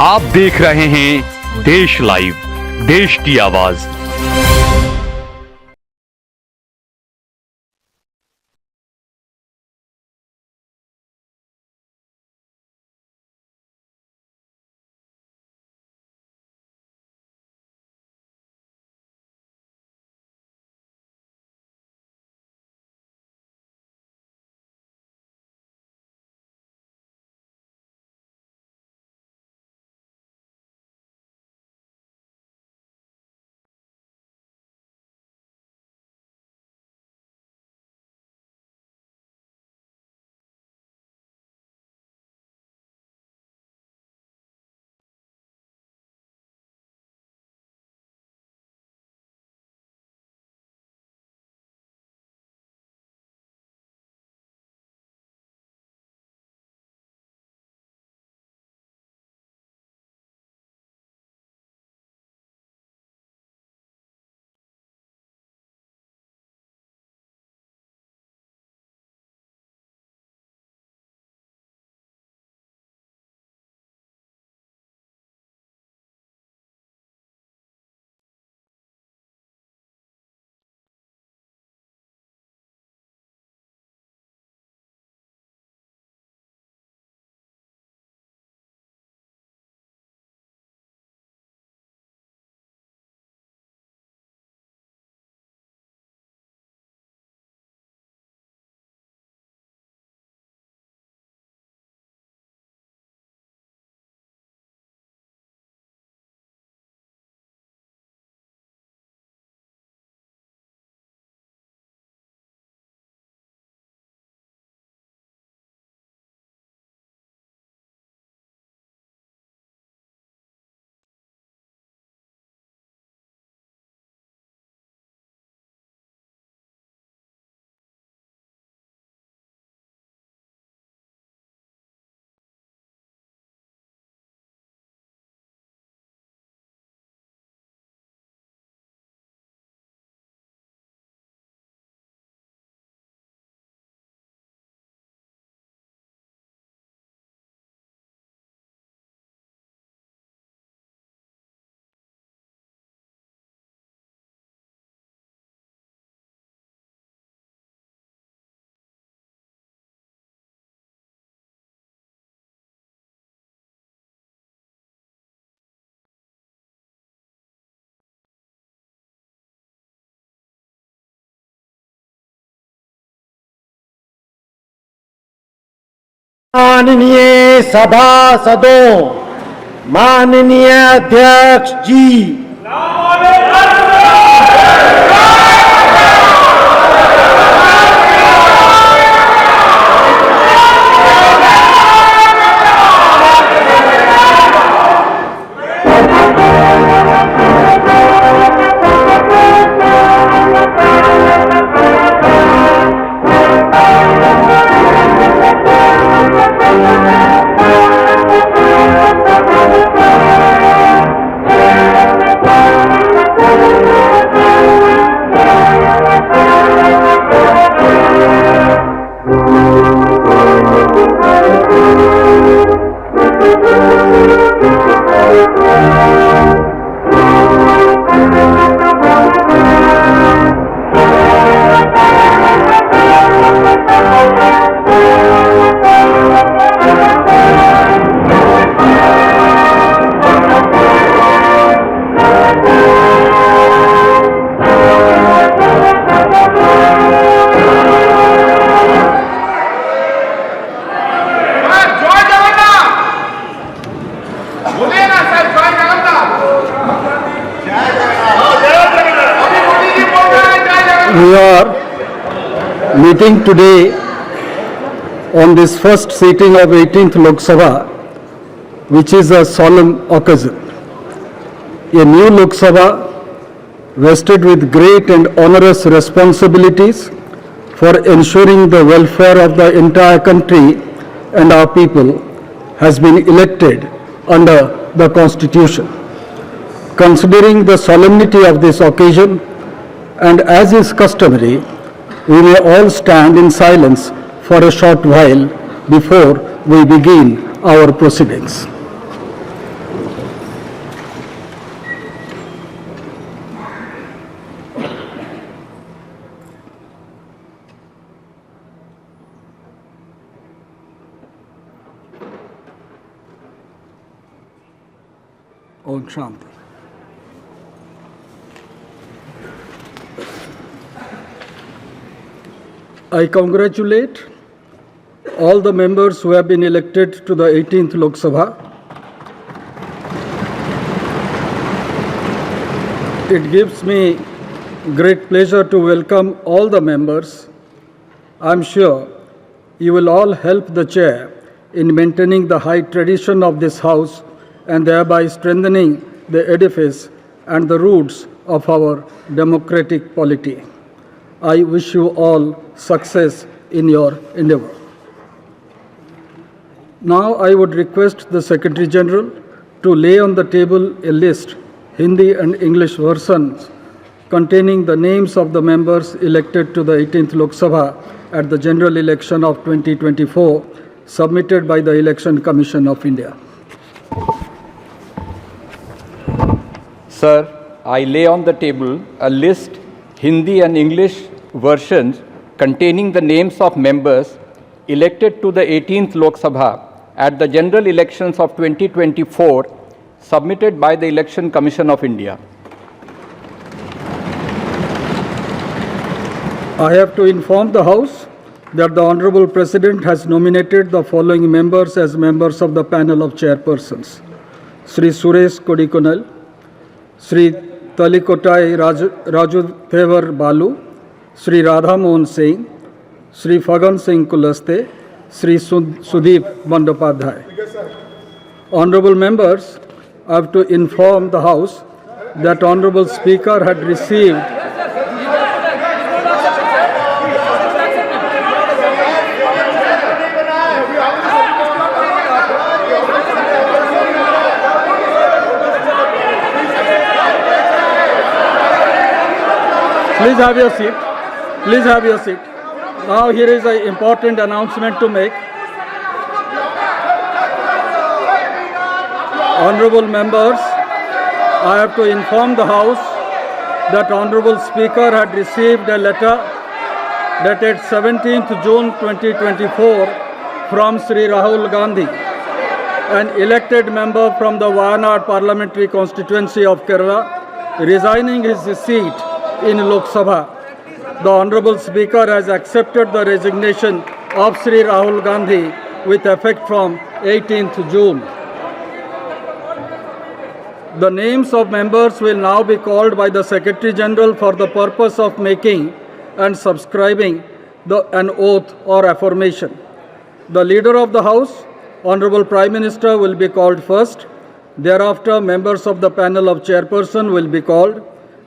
आप देख रहे हैं देश लाइव, देश की आवाज। माननीय सभासदों, माननीय अध्यक्ष जी, we are meeting today on this first sitting of 18th Lok Sabha, which is a solemn occasion. A new Lok Sabha vested with great and onerous responsibilities for ensuring the welfare of the entire country and our people has been elected under the Constitution. Considering the solemnity of this occasion, and as is customary, we may all stand in silence for a short while before we begin our proceedings. Om Shanti. I congratulate all the members who have been elected to the 18th Lok Sabha. It gives me great pleasure to welcome all the members. I'm sure you will all help the chair in maintaining the high tradition of this house and thereby strengthening the edifice and the roots of our democratic polity. I wish you all success in your endeavor. Now I would request the Secretary General to lay on the table a list, Hindi and English versions, containing the names of the members elected to the 18th Lok Sabha at the general election of 2024, submitted by the Election Commission of India. Sir, I lay on the table a list, Hindi and English versions, containing the names of members elected to the 18th Lok Sabha at the general elections of 2024, submitted by the Election Commission of India. I have to inform the House that the Honorable President has nominated the following members as members of the panel of chairpersons: Sri Suresh Kodikonal, Sri Talikotai Raju Thevar Balu, Sri Radha Mohan Singh, Sri Fagan Singh Kulaste, Sri Sudeep Bandopadhyay. Honorable members, I have to inform the House that Honorable Speaker had received Please have your seat. Please have your seat. Now here is an important announcement to make. Honorable members, I have to inform the House that Honorable Speaker had received a letter dated 17th June 2024 from Sri Rahul Gandhi, an elected member from the Wayanad Parliamentary Constituency of Kerala, resigning his seat in Lok Sabha. The Honorable Speaker has accepted the resignation of Sri Rahul Gandhi with effect from 18th June. The names of members will now be called by the Secretary General for the purpose of making and subscribing an oath or affirmation. The Leader of the House, Honorable Prime Minister, will be called first. Thereafter, members of the panel of chairperson will be called.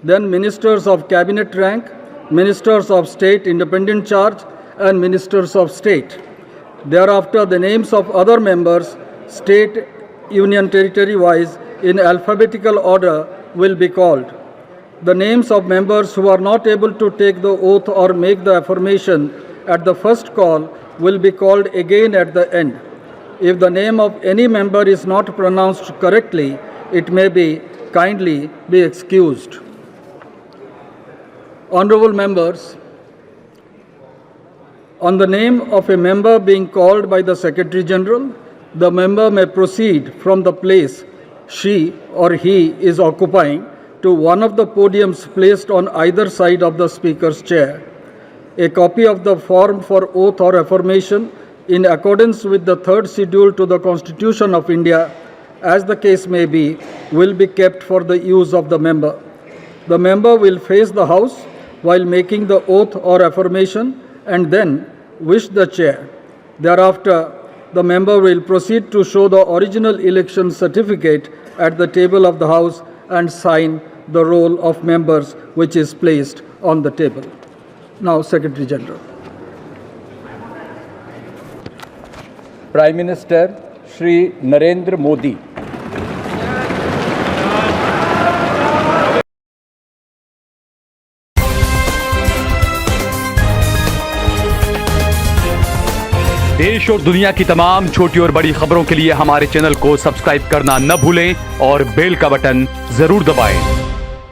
Then Ministers of Cabinet rank, Ministers of State independent charge, and Ministers of State. Thereafter, the names of other members, state, union territory wise, in alphabetical order will be called. The names of members who are not able to take the oath or make the affirmation at the first call will be called again at the end. If the name of any member is not pronounced correctly, it may be kindly be excused. Honorable members, on the name of a member being called by the Secretary General, the member may proceed from the place she or he is occupying to one of the podiums placed on either side of the Speaker's chair. A copy of the form for oath or affirmation in accordance with the third schedule to the Constitution of India, as the case may be, will be kept for the use of the member. The member will face the House while making the oath or affirmation and then wish the chair. Thereafter, the member will proceed to show the original election certificate at the table of the House and sign the roll of members which is placed on the table. Now, Secretary General. Prime Minister Shri Narendra Modi. देश और दुनिया की तमाम छोटी और बड़ी खबरों के लिए हमारे चैनल को सब्सक्राइब करना न भूलें और बेल का बटन जरूर दबाएं।